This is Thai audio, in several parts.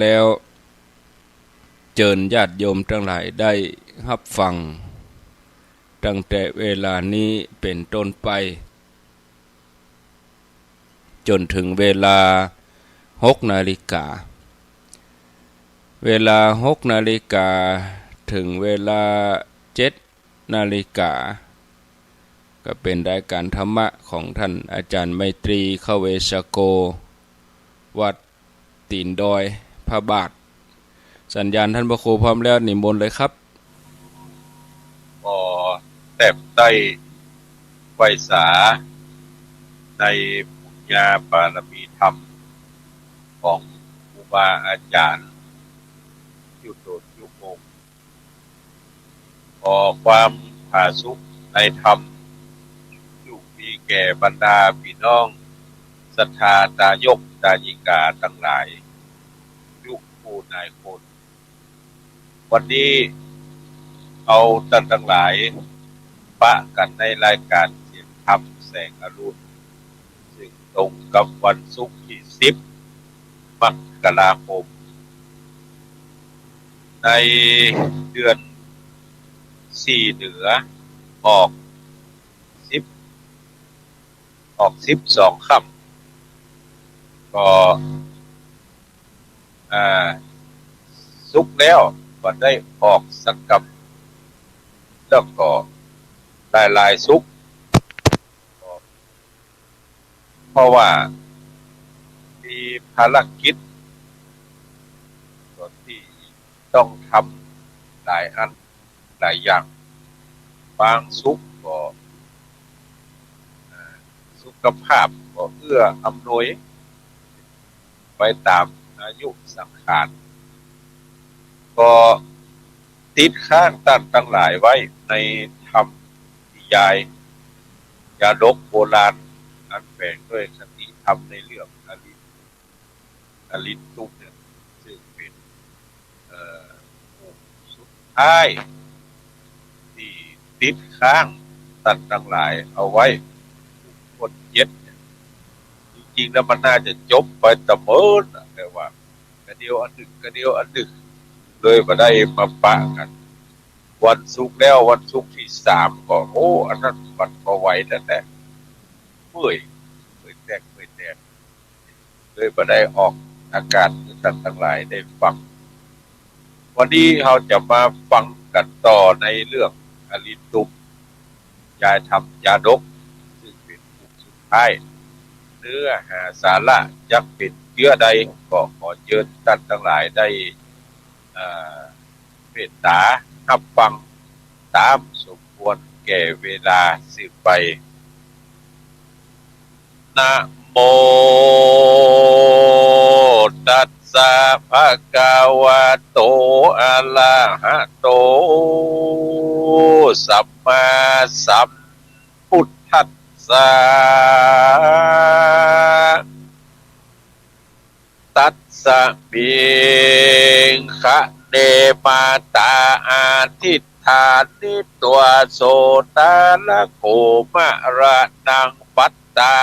แล้วเจิญญาติโยมทั้งหลายได้รับฟังตั้งแต่เวลานี้เป็นต้นไปจนถึงเวลา6 นาฬิกาเวลา6 นาฬิกาถึงเวลา7 นาฬิกาก็เป็นรายการธรรมะของท่านอาจารย์ไมตรีเข้าเวชโกวัดตีนดอยพระบาทสัญญาณท่านพระครูพร้อมแล้วนิมนต์เลยครับก็แต้มใต้ไวสาในปุญญาบารมีธรรมของครูบาอาจารย์ยุโดดยุโมงขอความผาสุกในธรรมอยู่มีแก่บรรดาพี่น้องศรัทธาตายกตายิกาทั้งหลายยุคผู้นายคนวันนี้เอาท่านทั้งหลายปะกันในรายการเสียงธรรมแสงอรุณซึ่งตรงกับวันศุกร์ที่10 มกราคมในเดือน4เหนือออก12ค่ำก็ศุกร์แล้วก็ได้ออกสักกับแล้วก็หลายศุกร์เพราะว่ามีภารกิจที่ต้องทำหลายอันหลายอย่างบางศุกร์ก็สุขภาพก็เอื้ออำนวยไปตามอายุสังขารก็ติดข้างตั้นทั้งหลายไว้ในธรรมนิยายยาดกโบราณอันแฝงด้วยคติธรรมในเรื่องอลินตุกเนี่ยซึ่งเป็นสุดท้ายที่ติดข้างตั้นทั้งหลายเอาไว้คนเย็ดจริงๆแล้วมันน่าจะจบไปแต่เมินแต่ว่ากระเดียวอันหนึ่งเลยมาได้มาปะกันวันศุกร์แล้ววันศุกร์ที่3ก็โอ้อันนั้นมันก็ไหวแต่เมื่อยแตกเลยมาได้ออกอากาศท่านทั้งหลายได้ฟังวันนี้เราจะมาฟังกันต่อในเรื่องอลินตุมยายทำยาดกซึ่งเป็นบทสุดท้ายเนื้อหาสาระยักเป็นเยื่อใดก็ขอเชิญท่านทั้งหลายได้เมตตารับฟังตามสมควรแก่เวลาสืบไปนะโมตัสสะภะคะวะโตอะระหะโตสัมมาสัมพุทธัสสะตัสสะเบิงคะเนมาตาอาทิตฐานิตัวโสตาละโกมะระนังปัตตา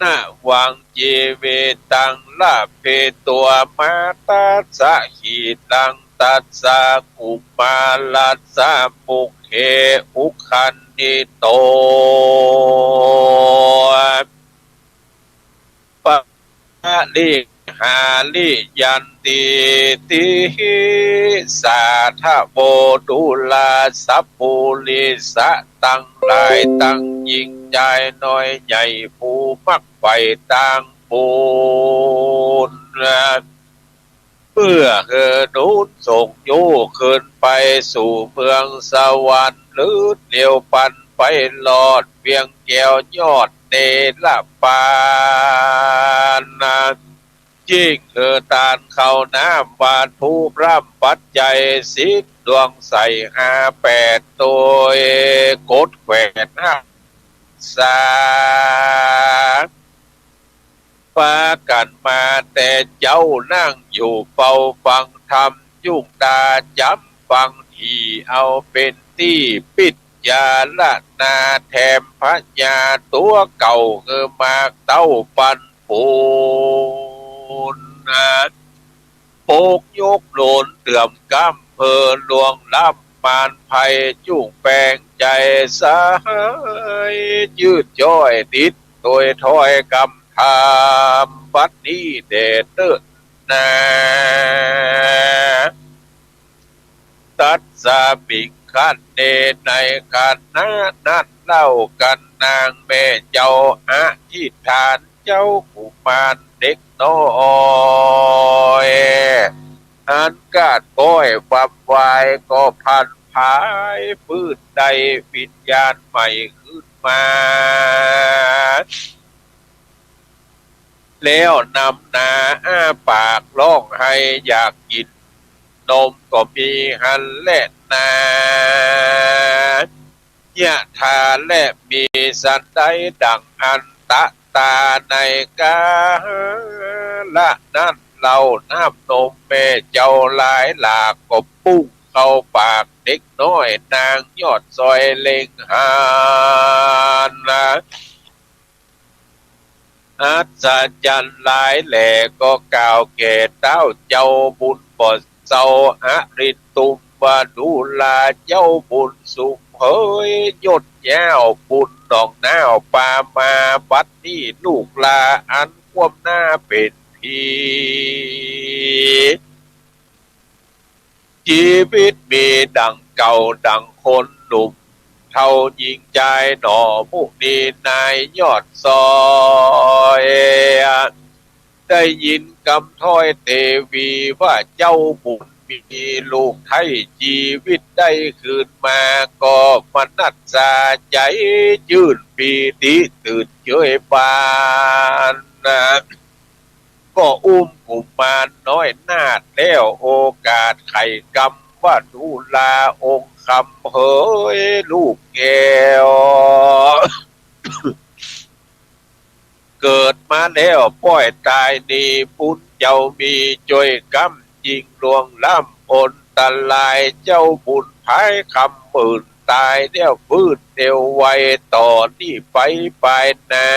นาวังเจเวตังลาเพตัวมาตัสสะหิตังตัสสะกุมาลัสสะมุเขอุคันนิโตปะลิหาลิยันติติสาทะโบดุลาสัพพุลิสะตั้งหลายตั้งยิ่งใจน้อยใหญ่ผู้มักไปต่างบุญเพื่อเกิดนุนส่งโยขึ้นไปสู่เมืองสวรรค์หรือเดียวปันไปหลอดเพียงแก้วยอดเนรปานนายิ่งตานเข้าน้ำบาดผู้ร่ำปัจจัยสิกดวงใส่58ตัวกดแขวนสาปากันมาแต่เจ้านั่งอยู่เฝ้าฟังธรรมยุ่งตาจำฟังที่เอาเป็นที่ปิดยาละนาแถมพระญาตัวเก่ามากเต้าปันปู นะโปกยกโลนเตื่อมกำเพอลวงล้ำปานไผ่จุ่งแปลงใจสายยืดจ้อยติดโดยถอยกำทามบัดนี้เดชเตอนาตัดสาปิกขันเดในขันนานัดเล่ากันนางแม่เจ้าอาทิฐานเจ้ากุมารเด็กน้อยอันกาดก้อยฟับวายก็พันภายฟื้นใดวิญญาณใหม่ขึ้นมาแล้วนำนาอ้าปากร้องให้อยากกินนมก็มีหันและนายะทาและมีสันใดดังอันตะตาในกาละนั้นเราน้ำนมแม่เจ้าหลายหลากก็ปุ้งเข้าปากเด็กน้อยนางยอดซอยเล็งหานนะอัศจรรย์หลายแหล่ก็กล่าวแก่เต้าเจ้าบุญบ่เจ้าอริตุมบาดูลาเจ้าบุญสุขเฮ้ยยดแย้วบุญดอกน้าวปามาบัดนี้ลูกลาอันควมหน้าเป็นพีชีวิตมีดังเก่าดังคนหนุ่มเท่ายิงใจหน่อมุนีนายยอดซอยได้ยินคำถ้อยเทวีว่าเจ้าบุญมีลูกไทยชีวิตได้คืนมาก็มนัสสาใจยืนปีติตื่นเฉยบานนะก็อุ้มกุมารน้อยนาดแล้วโอกาสไข่กำว่าดูลาองค์คำเฮ้ยลูกแก้ว เกิดมาแล้วป้อยตายนี่ปุ้นเจ้ามีจอยกำยิงลวงล้ำอนตะลายเจ้าบุญภายคำหมื่นตายเดี่ยวพื้นเดียวไว้ต่อนี่ไปนา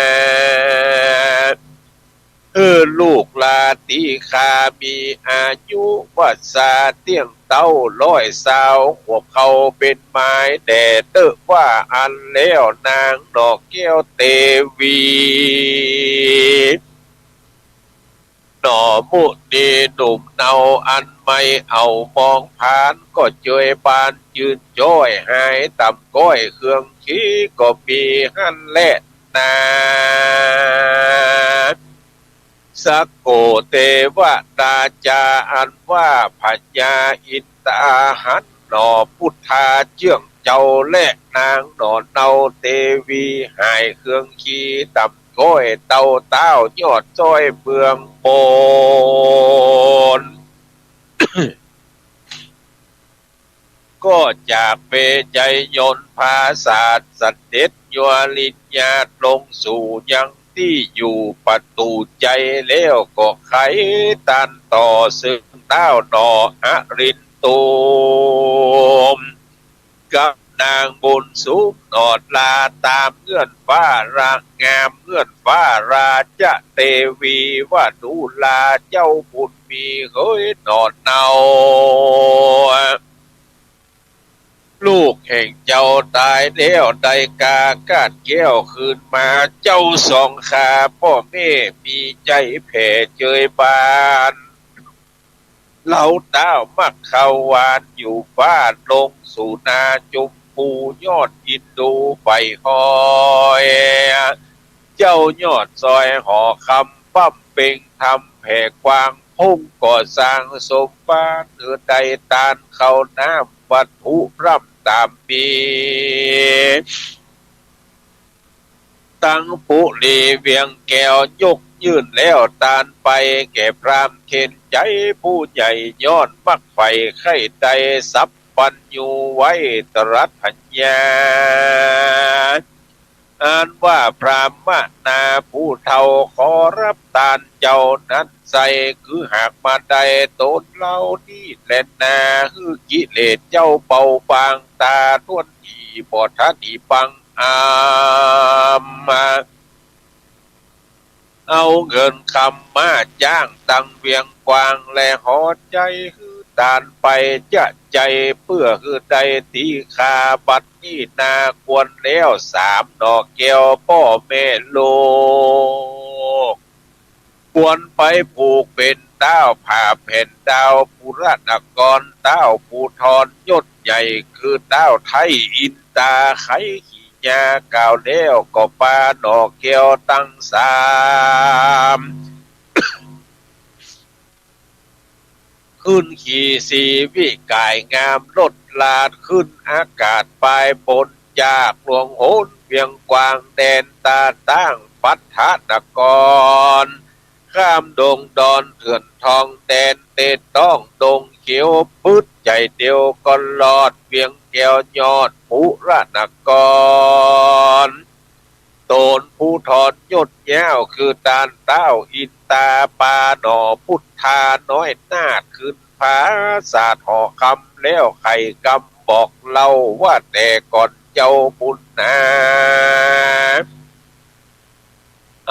ลูกลาตีคามีอายุวัดสาเตี้ยงเต้าร้อยสาวหัวเขาเป็นไม้แด่เตอว่าอันแล้วนางดอกแก้วเตวีหน่อมุนีหนุ่มเนาอันไม่เอามองผ่านก็เจยบานยืนจ้อยหายต่ำก้อยเครื่องขี้ก็มีหันและนาสักโกเทวดาจาอันว่าพญาอินตาหันหน่อพุทธาเจื่องเจ้าและนางหน่อเนาเทวีหายเครื่องขี้ต่ำก้อยเต้าเต้ายอดจ้อยเมืองโปน ก็จากเปใจยนต์ภาษาสเด็จยัวลิญญาลงสู่ยังที่อยู่ประตูใจแล้วก็ไขตันต่อซึ่งเต้าหนออรินตูมกับนางบุญสุขนอดลาตามเงื่อนฟ้ารางามเงื่อนฟ้าราชเทวีว่าดูลาเจ้าบุญมีเฮ้ยนอดเนาลูกแห่งเจ้าตายแล้วได้กากาดแก้วคืนมาเจ้าสองขาพ่อแม่มีใจแผ่เจยบานเหล่าเต้ามักเข้าวานอยู่บ้านลงสู่นาจุมปูยอดอินดูไฟหอยเจ้ายอดซอยหอคำปั้มเป่งทำแผ่กวางพุ่งก่อสร้างสมบ้านใดตานเขาน้ำวัตถุร่ำตามปีตั้งปุรีเวียงแก้วยกยื่นแล้วตานไปแก่พรามเข็นใจผู้ใหญ่ย้อนมักไฟไข่ใดสับปันอยู่ไว้ตรัสพัญญาอ่านว่าพรามนาผู้เฒ่าขอรับตานเจ้านั้นใส่คือหากมาได้ตนเล่านี่แหละนาฮือกิเลสเจ้าเป่าบางตาทวนอีบอทัดอีปังอามา เอาเงินคำมาจ้างตังเวียงกวางและหอใจคือตานไปจะใจเพื่อคือใดตีขาบัดนี้นาควรแล้วสามดอกแก้วพ่อแม่โลกควรไปผูกเป็นดาวผ่าแผ่นดาวปุระนกรดาวภูทรยศใหญ่คือดาวไทยอินตาไขขี่ยากล่าวแล้วก็ปาดอกแก้วตั้งสามขึ้นขี่สีวิกายงามลดลาดขึ้นอากาศปลายบนจากหลวงโหนเวียงกวางแดนตาตั้งปัทธนกรข้ามดงดอนเถื่อนทองแดนเตต้องดงเขียวพืชใจเดียวก็ลอดเวียงแก้วยอดปุระนกรโตนผู้ทอนยดแย้วคือตานเต้าอินตาปาหนอพุทธาน้อยนาดขึ้นภาษาหอคำแล้วไข่กำบอกเล่าว่าแต่ก่อนเจ้าบุญนา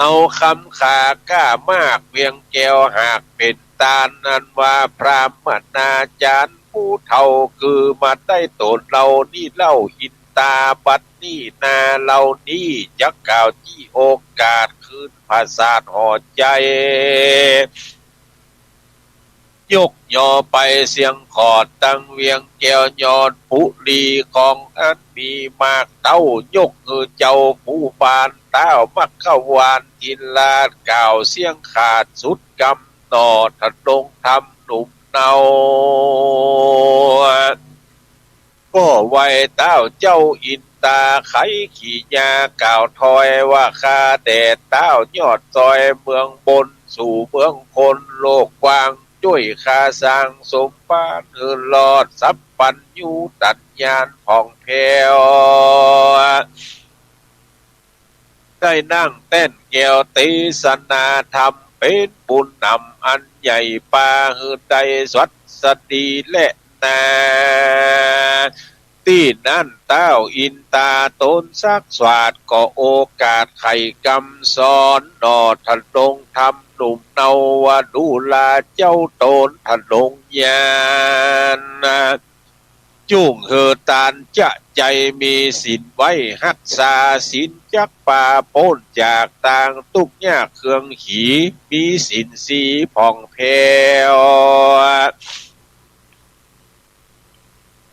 เอาคำขาก้ามากเวียงแก้วหากเป็นตานันว่าพรามนาจารย์ผู้เท่าคือมาได้ตนเรานี่เล่าอินตาบัดนี่นาเรานี่จักกล่าวที่โอกาสคืนภาษาหอใจยกยอไปเสียงขอดตั้งเวียงแก้วยอดปุรีของอันมีมากเต้ายกคือเจ้าผู้บานเต้ามักเข้าวานทินลาดกล่าวเสียงขาดสุดกำหนอถัดลงทำหนุ่มเนาก็ไว้เต้าเจ้าอินตาไขขี่ยากล่าวถอยว่าคาแดดเต้ายอดซอยเมืองบนสู่เมืองคนโลกกว้างจ้วยคาสร้างสมปานหลอดสับปันยูตัดยานผ่องแผ้วได้นั่งเต้นแก้วตีสนาธรรมเป็นบุญนำอันใหญ่ปาหือใดสวัสดีและนาที่นั่นเต้าอินตาตนซักสวาดก็โอกาสไข่กำสอนนอทันลงทำหนุ่มเนาวดูลาเจ้าโตนทันลงยานจุ่งเฮอตานจะใจมีสินไว้หักษาสินจักป่าพ้นจากต่างตุกยากเครื่องขีมีสินสีผ่องแผ้ว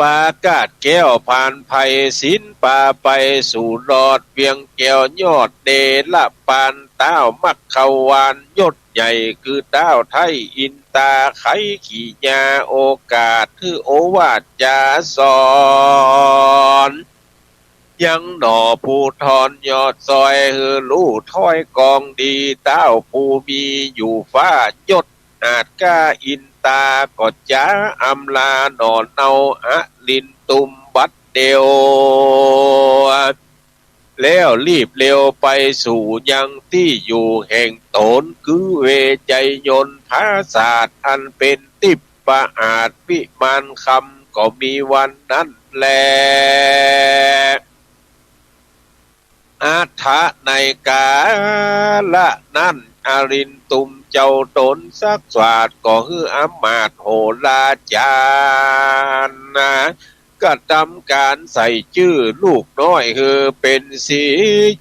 ปากาดแก้วผ่านไผ่สินป่าไปสู่หลอดเวียงแก้วยอดเดละปานเต้ามักขวานยศใหญ่คือเต้าไทยอินตาไขขี่ยาโอกาสคือโอวาทจาสอนยังหนอผู้ทอนยอดซอยฮือลู่ถ้อยกองดีเต้าผู้มีอยู่ฟ้ายศอาจก้าอินตาก็จ้าอำลาหนอนเนาอะลินตุมบัดเดียวแล้วรีบเร็วไปสู่ยังที่อยู่แห่งตนคือเวใจยนต์ภาษาทอันเป็นติปปะอาจวิมานคำก็มีวันนั้นแลอาถะในกาละนั้นอรินตุมเจ้าตนสักสวาดก็คืออมาตโหราจารนะก็ทำการใส่ชื่อลูกน้อยคือเป็นสี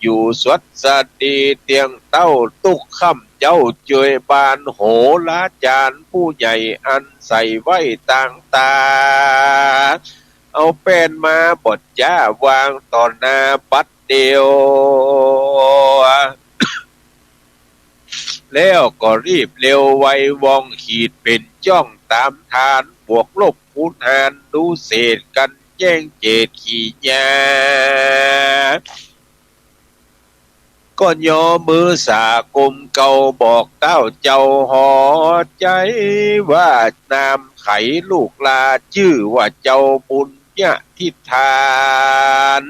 อยู่สวัสดีเตียงเต้าตุกค่ำเจ้าจวยบานโหราจารย์ผู้ใหญ่อันใส่ไว้ต่างตาเอาเป็นมาบดจ้าวางต่อหน้าบัดเดียวแล้วก็รีบเร็วไววองขีดเป็นจ้องตามทานบวกลบคูณหารดูเศษกันแย่งเจดขี่ยาก็ย่อมือสากลมเก่าบอกเต้าเจ้าหอใจว่านามไขลูกลาชื่อว่าเจ้าบุญญาทิทาน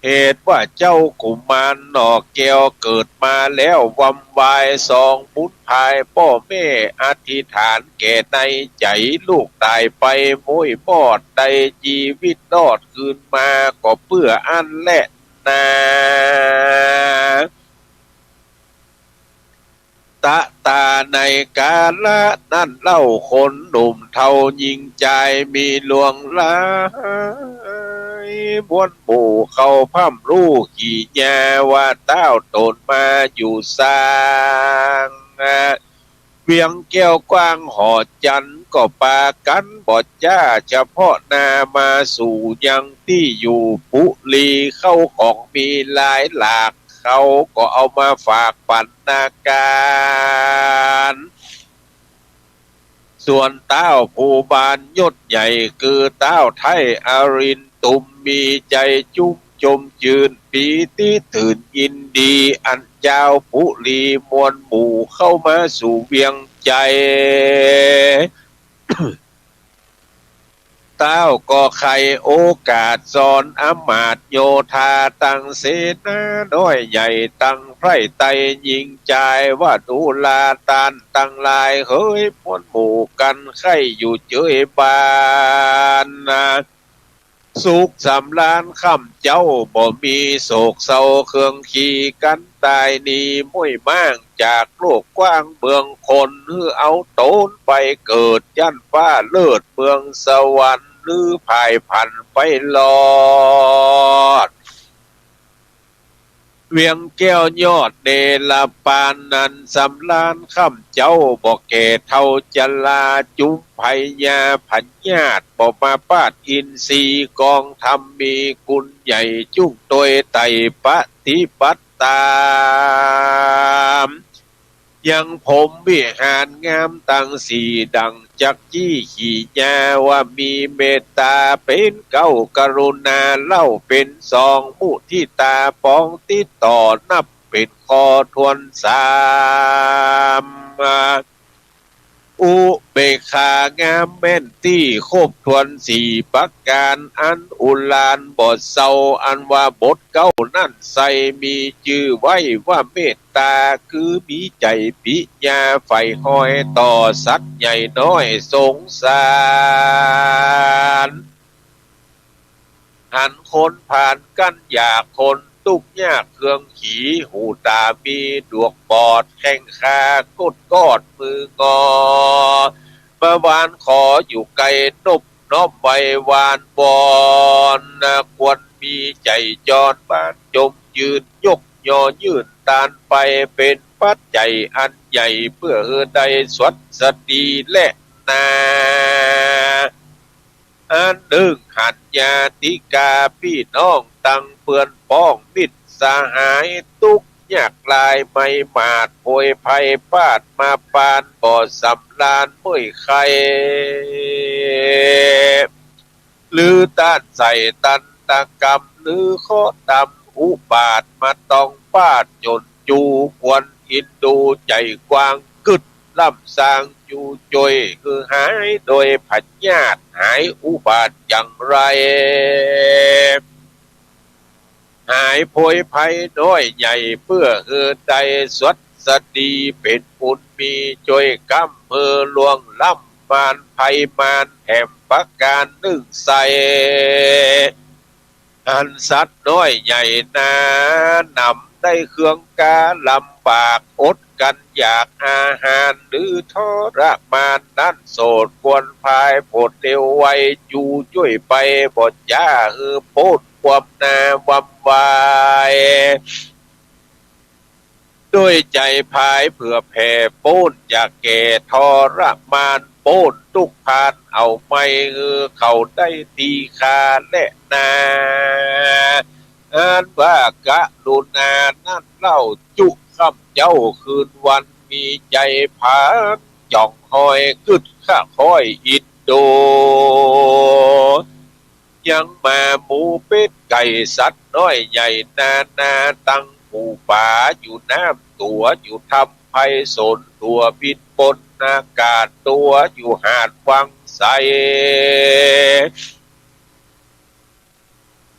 เหตุว่าเจ้ากุมารหนอกแก้วเกิดมาแล้ววำวายสองบุญภายพ่อแม่อธิษฐานแก่ในใจลูกตายไปม้ยมอดใดชีวิตรอดคืนมาก็เพื่ออันและนา ตะตาในกาละนั่นเล่าคนหนุ่มเทายิงใจมีหลวงลายบวนหมู่เขาพั่มรู้ขี่แย่ว่าเต้าโตนมาอยู่สร้างเวียงแก้วกว้างหอจันก็ปากันบอดจ้าเฉพาะนามาสู่ยังที่อยู่ปุรีเข้าของมีหลายหลากเขาก็เอามาฝากปันนาการส่วนเต้าผู้บานยศใหญ่คือเต้าไทยอารินตุมมีใจจุ้มจมจืนปีที่ตื่นยินดีอันเจ้าปุรีมวลหมู่เข้ามาสู่เวียงใจ เต้าก็ใครโอกาสสอนอมาตย์โยธาตั้งเสนาน้อยใหญ่ตั้งไพร่ไตยิงใจว่าดูลาตานตั้งลายเฮ้ยมวลหมู่กันไข่อยู่เจยบานสุขสำลานค่ำเจ้าบ่มีโศกเศร้าเครื่องขี่กันตายนีมุ่ยมั่งจากโลกกว้างเบืองคนหรือเอาโตนไปเกิดยันฟ้าเลิศเมืองสวรรค์หรือภายพันไปลอดเวียงแก้วยอดเดลปานนันสำลานค่ำเจ้าบอกแก่เท่าจลาจุมไพยาผัญญาตบอกมาปาดอินทรีกองธรรมมีกุลใหญ่จุ้งโดยไตปฏิบัติตามยังผมวิหารงามตั้งสี่ดังจักจี้ขี่ยาว่ามีเมตตาเป็นเก้ากรุณาเล่าเป็นสองมุทิตาปองติดต่อนับเป็นคอทวนสามอุเบกขางามแม่นที่ครบทวนสี่ประการอันอุลานบทเศร้าอันว่าบทเก้านั่นใส่มีชื่อไว้ว่าเมตตาคือมีใจปิญาใฝ่คอยต่อสัตว์ใหญ่น้อยสงสารหันคนผ่านกันอยากคนตุกยากเครื่องขี่หูตามีดวกบอดแข้งขากดกอดมืองอเมื่อวานขออยู่ไกลนบน้อมไว้วานบอนควรมีใจจรบ้านจมยืนยกยอยืนตานไปเป็นปัจจัยอันใหญ่เพื่อได้สวัสดีและนาอันดึงหันญาติกาพี่น้องตั้งเปื่อนป้องมิตรสหายทุกยากลายไม่มาดโวยภัยปาดมาปานบ่อสำลานเมื่อยใครหรือต้านใส่ตันตะกรรมหรือข้อดำอุบาทมาต้องปาดจนจูควรอินดูใจกว้างกึดล่ำสร้างอยู่จอยคือหายโดยผัญญาตหายอุบาทอย่างไรหายโพยภัยน้อยใหญ่เพื่อใจสวัสดีเป็นบุญมีจอยกำลวงล่ำมานภัยมานแห่มประการนึ่งใสอันสัตว์น้อยใหญ่นานำได้เครื่องกาลำบากอดกันอยากอาหารหรือทรมานนั่นโสดควรพายโผดเร็วไวจูช่วยไปบทยาโพดความนาวำวายด้วยใจพายเผื่อแผ่โป้นอยากแก่ทรมานโป้นทุกพานเอาไม่เขาได้ตีคาและนาอันว่ากะลุนานั่นเล่าจุคำเจ้าคืนวันมีใจพานจ่องหอยกึดข้าคอยอินโดยังมาหมูเป็ดไก่สัตว์น้อยใหญ่นาตั้งหมู่ป่าอยู่น้ำตัวอยู่ทำไพศาลตัวบินบนอากาศตัวอยู่หาดวังไส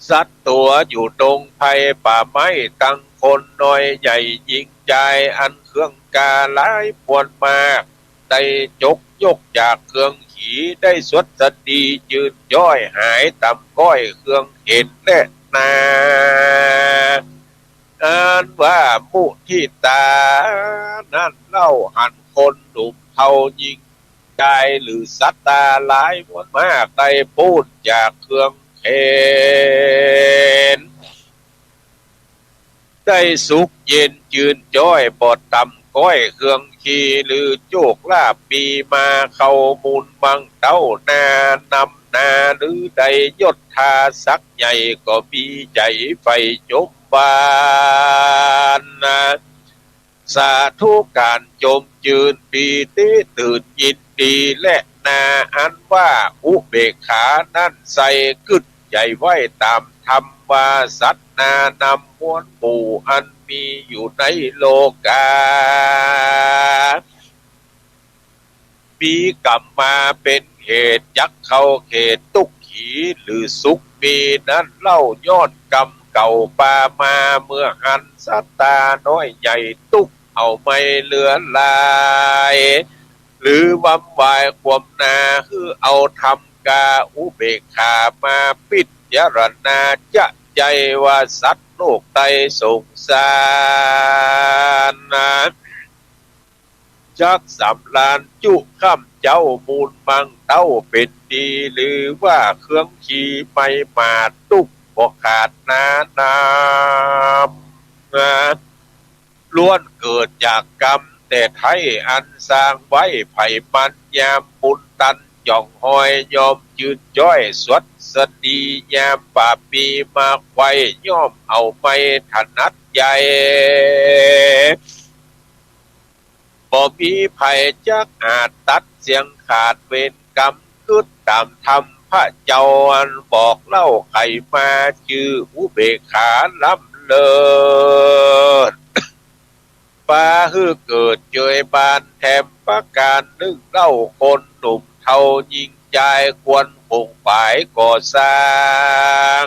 สัตว์ตัวอยู่ดงไผ่ป่าไม้ตั้งคนน้อยใหญ่ยิงใจอันเครื่องกาหลายพวนมากได้จกยกจากเครื่องขีได้สวดสดียืนย้อยหายต่ำก้อยเครื่องเห็นและนา อ่านว่ามุทิตานั่นเล่าหันคนหนุ่มเทายิงใจหรือสัตตาหลายมวลมากได้พูดจากเครื่องเคนได้สุขเย็นจืนจ้อยปอดต่ำก้อยเครื่องขี่หรือโจกลาบปีมาเข้ามูลบังเต้านานำนาหรือใดยศทาสักใหญ่ก็มีใจไฟจมบานนะสาธุการจมจืนปีติตื่นยินดีและนาอันว่าอุเบกขานั่นใส่กึดใหญ่ไว้ตามธรรมว่าสัตนานำมวลหมู่อันมีอยู่ในโลกามีกรรมมาเป็นเหตุยักเข้าเขตตุกขีหรือสุขมีนั้นเล่าย้อนกรรมเก่าปามาเมื่อหันสัตตาน้อยใหญ่ตุกเอาไม่เหลือลายหรือวำวายความนาคือเอาทำกาอุเบกขามาปิดยรณาจะใจว่าสัตว์โลกไตสงสารนะจักสำลานจุข้ามเจ้ามูลมังเต้าเป็นดีหรือว่าเครื่องขี่ไม่มาตุกบ่ขาดนาน้ำนะล้วนเกิดจากกรรมแต่ไทยอันสร้างไว้ไผ่มันยามบุญตันจ่องหอยยอมยืนจ้อยสวดสดียามป่าปีมาไว้ย่อมเอาไม่ถนัดใหญ่บ่มีภัยจักอาจตัดเสียงขาดเวรกรรมคืดตามธรรมพระเจ้าอันบอกเล่าไขมาชื่ออุเบกขาล้ำเลิศฟ้าฮือเกิดเจยบานแถมประการนึ่งเล่าคนหนุ่มเทายิงใจควรคงฝ่ายก่อสร้าง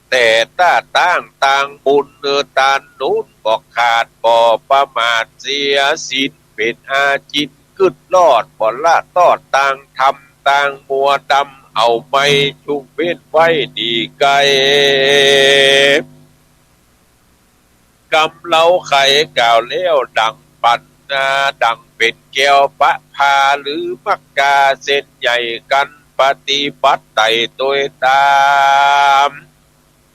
แต่ถ้าตั้งต่างบุญเนื้อตานนู้นบอกขาดบ่ประมาทเสียสินเป็นอาจิตกึดลอดบ่ละตอดต่างทำต่างมัวดำเอาไม่ชุงเว้นไว้ดีไกลกำเล้าไข่กล่าวเลี้ยวดังปันนาดังเป็นแก้วปะพาหรือมักกาเส้นใหญ่กันปฏิบัติไต่ตัวตาม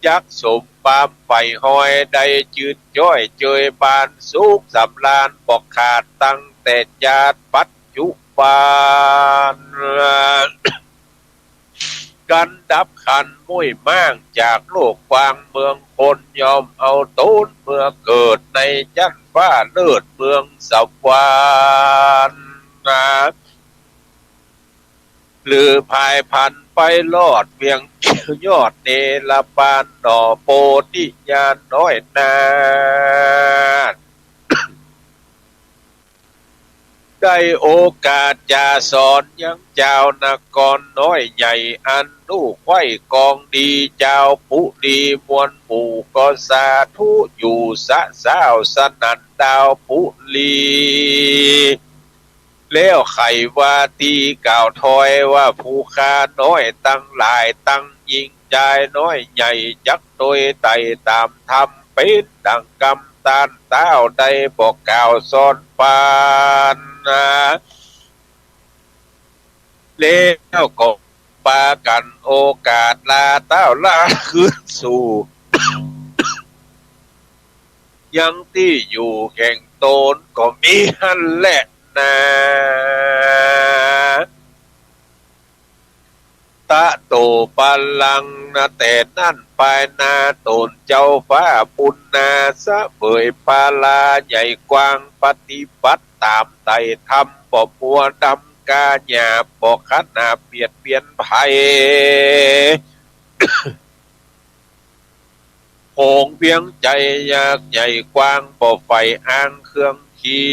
ยักสมปามไฟหอยได้จืดจ้อยเจยบานสุขสำลานบอกขาดตั้งแต่ญาติปัจจุบันกันดับขันมุ่ยมั่งจากโลกกว้างเมืองคนยอมเอาต้นเมื่อเกิดในจันฟ้าเลิศเมืองสวรรค์นะหรือภายพันไปลอดเวียงยอดเนรปานดอโปธิญาณน้อยนาได้โอกาสจะสอนยังเจ้านครน้อยใหญ่อันลูกไว้กองดีเจ้าผู้ดีมวลหมู่ก็สาธุอยู่สะสาวสนันดาวผู้ลีแล้วไขว่าตีกล่าวถอยว่าผู้ค้าน้อยตั้งหลายตั้งยิงใจน้อยใหญ่จักโดยไต่ตามธรรมเป็นดังกำตานเต้าได้บอกกล่าวสอนปานนะแล้วก็ปากันโอกาสลาเต้าลาคืนสู่ ยังที่อยู่แข่งโตนก็มีหันแหละนะตะโตปัลลังนะแต่นั่นปลายนาตนเจ้าฟ้าปุณนาสะเบยปาลาใหญ่กว้างปฏิบัติตามไต่ธรรมบ่มัวดำกาหยาบ่ขัดหนาเปลี่ยนเปลี่ยนภัยโหงเพียงใจยากใหญ่กว้างบ่ไฟอ้างเครื่องขี่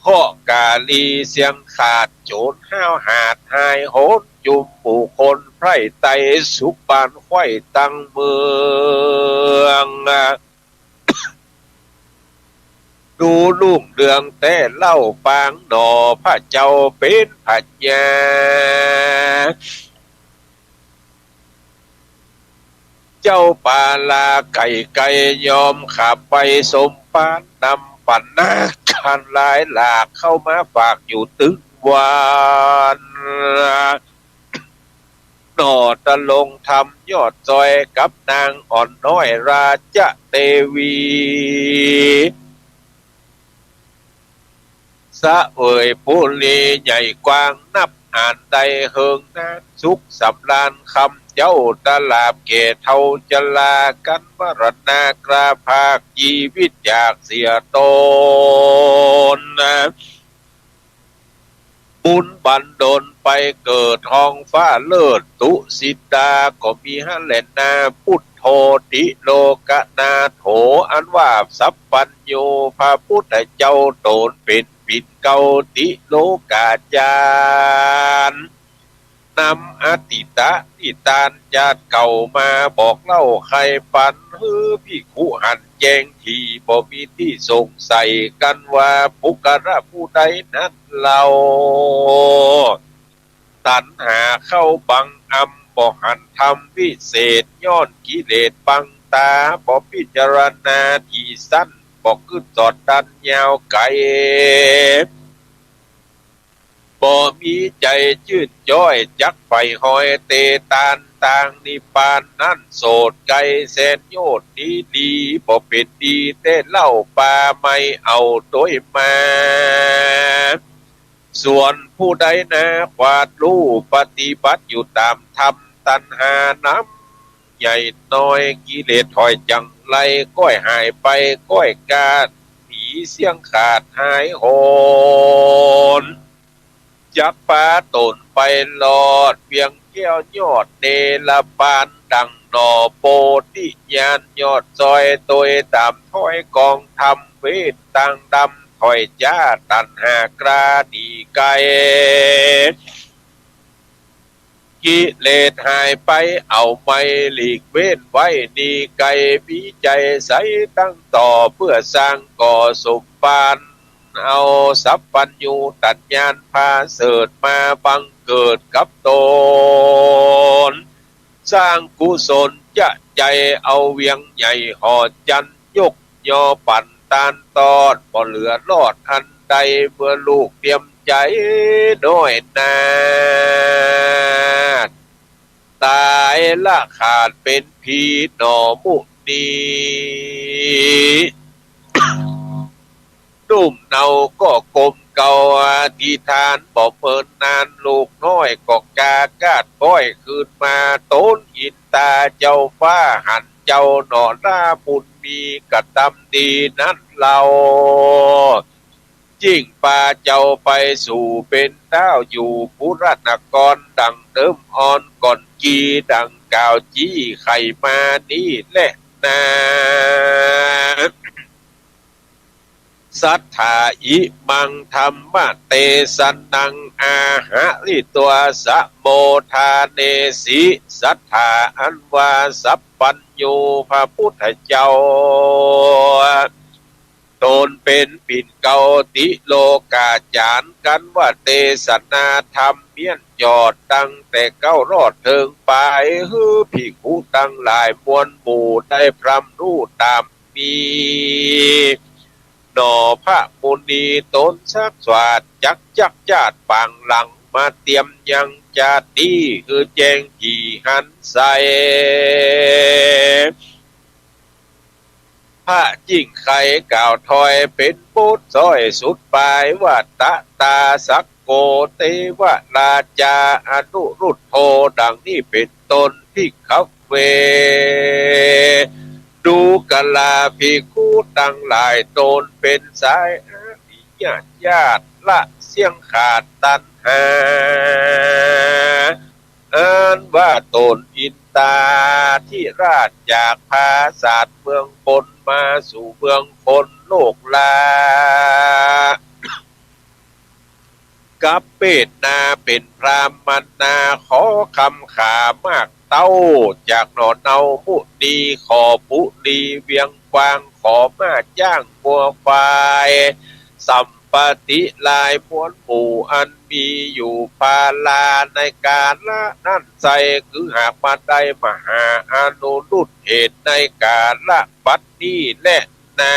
ข้อกาลีเสียงขาดโจรห้าวหาดหายโหดจุมผู้คนไพร่ไตสุบานไข่ตั้งเมืองดูลุ่งเดืองแต่เล่าปางหนอพระเจ้าเป็นพัญญา เจ้าปาลาไก่ไก่ยอมขับไปสมปานนำปันนาการหลายหลากเข้ามาฝากอยู่ตึกวานนอตะลงทำยอดจอยกับนางอ่อนน้อยราชเทวีสะเอ่ยผู้ลีใหญ่กว้างนับอ่านใดเฮิงนานสุขสำราญคำเจ้าตลาบเกศเท่าจะลากันวรณากราภาคชีวิตอยากเสียตนบุญบันดลไปเกิดท้องฟ้าเลิศตุสิตาก็มีฮะแหลนาพุทโธติโลกนาโถอันว่าสัพพัญโยพระพุทธเจ้าโตนเป็นปิดเกาติโลกาจารนำอติตะนิตานญาติเก่ามาบอกเล่าใครปันฮือพี่ขุหันแจงทีบ่มีที่สงสัยกันว่าปุกระผู้ใดนั้นเราตัณหาเข้าบังอำบ่หันทำวิเศษย้อนกิเลสบังตาบ่พิจารณาที่สั้นบ่ขึ้นจอดดันยาวไกลบ่มีใจชื่นจ้อยจักไฟหอยเตตานต่างนิพพานนั่นโสดไกลแสนโยชน์ดีบ่เป็นดีแต่เล่าป่าไม่เอาโดยมาส่วนผู้ใดนะควาดรู้ปฏิบัติอยู่ตามธรรมตัณหาน้ำใหญ่น้อยกิเลสถอยจังไรก้อยหายไปก้อยกาดหนีเสียงขาดหายโหนจับปลาตนไปหลอดเพียงแก้วยอดเนลปานดังหนอโปติญาณยอดซอยตัวตามถ้อยกองทำเวทตังดำถอยจ้าตันหากราดีไกกิเลสหายไปเอาไม่หลีกเว้นไว้ดีไกมีใจใสตั้งต่อเพื่อสร้างก่อสุปานเอาสัพพัญญูตัดญาณพาเสดมาบังเกิดกับตนสร้างกุศลจะใจเอาเวียงใหญ่หอจันยกยอปั่นตานตอดบ่เหลือรอดอันใดเมื่อลูกเตรียมใจน้อยนาตายละขาดเป็นผีหนอมุนีดุ่มเนาก็กลมเก่าอธิษฐานบอกเปิดนานลูกน้อยก็กากาดก้อยคืนมาโต้นอินตาเจ้าฟ้าหันเจ้าหนอราบุญมีกระทำดีนั้นเราจิ้งป่าเจ้าไปสู่เป็นดาวอยู่ปุรณกรดังเดิมอ่อนก่อนกีดังกาวจี้ไข่มานี่แหละนาสัทธาอิมังธรรมเตสนังอาหะริตัวสะโมทาเนสิสัทธาอันวาสัพพัญญูพระพุทธเจ้าตนเป็นปิ่นเกาติโลกาจารกันว่าเตสนาธรรมเมียนจอดตั้งแต่เก้ารอดเทิงไปฮือภิกขุตั้งหลายมวลหมู่ได้พรำรู้ตามมีหนอพระมุนีตนชักสวาดจักจาดปังหลังมาเตรียมยังจาดีคือแจงขี่หันใสพระยิ่งไข่กล่าวถอยเป็นปุตซอยสุดปลายว่าตะตาสักโกเตวราจาอนุรุตโธดังนี้เป็นตนที่ขับเวดูกลาภิกขุตั้งหลายตนเป็นสายอริยญาติละเสียงขาดตัณหาอันว่าตนอินตาที่ราชจากภาศาสตร์เมืองบนมาสู่เมืองคนโลกลากับเป็ดนาเป็นพรามนาขอคำขามากเต้าจากหนอนเนามุดีขอปุรีเวียงกวางขอมาจ้างบัวไฟสัม ปฏิลายมวลหมู่อันมีอยู่พาลาในการละนั่นใจคือหากมาได้มหาอนุรุตเหตุในการละปัดนี้และนา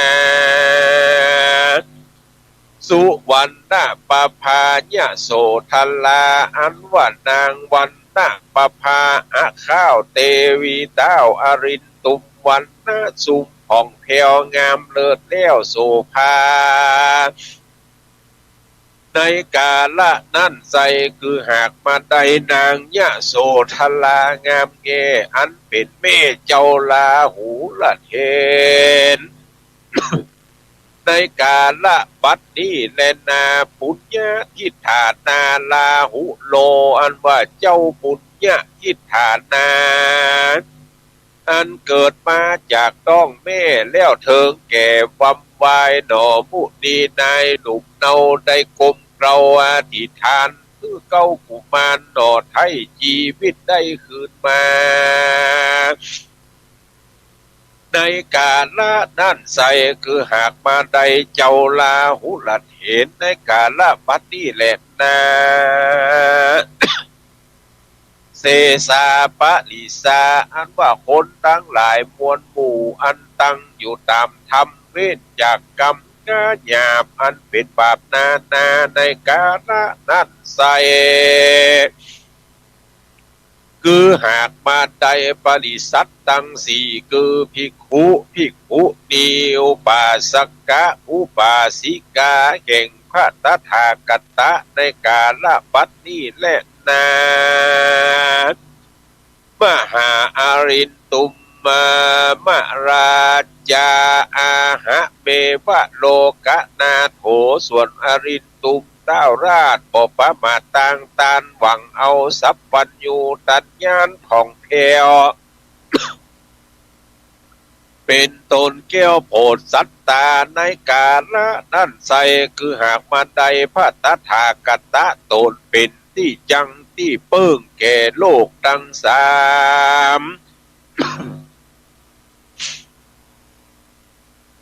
สุวรรณปภาญะโสทลาอันว่านางวันนะปภาอาข้าวเตวีเต้าอรินตุมวันนะสุมผ่องแผ้วงามเลิศแล้วโสภาในกาละนั่นใจคือหากมาได้นางยะโสธลางามเงอันเป็นแม่เจ้าลาหูละเทน ในกาละบัดนี้แลนาปุญญาทิฏฐานาลาหุโลอันว่าเจ้าปุญญาทิฏฐานาอันเกิดมาจากต้องแม่แล้วเถิงแก่วำวายหนอมุนีนายหลุมเนาได้กลมเราอธิษฐานคือเก้ากุมารหนอไทยชีวิตได้คืนมาในกาละนั่นใสคือหากมาได้เจ้าลาหุลัดเห็นในกาละบัดนี้แหละนา เสสาปะลิสาอันว่าคนทั้งหลายมวลหมู่อันตั้งอยู่ตามธรรมเวทจากกรรมกาหยาบอันเป็นบาปนานาในกาละนั่นใสคือหากมาได้ปริสัตตังสี่คือภิกขุนีอุปาสกะอุปาสิกาแห่งพระตถาคตในกาละบัดนี้และนามหาอารินตุมมราชาอาหะเมวะโลกนาโถส่วนอรินตุมเต้าราชปปมาต่างตานหวังเอาสัพพัญญูตัญญาณผ่องแผ้ว เป็นตนแก้วโพดสัตตาในกาละนั่นใสคือหากมาได้พระตถาคตตนเป็นที่จังที่เปิ้งแก่โลกดังสาม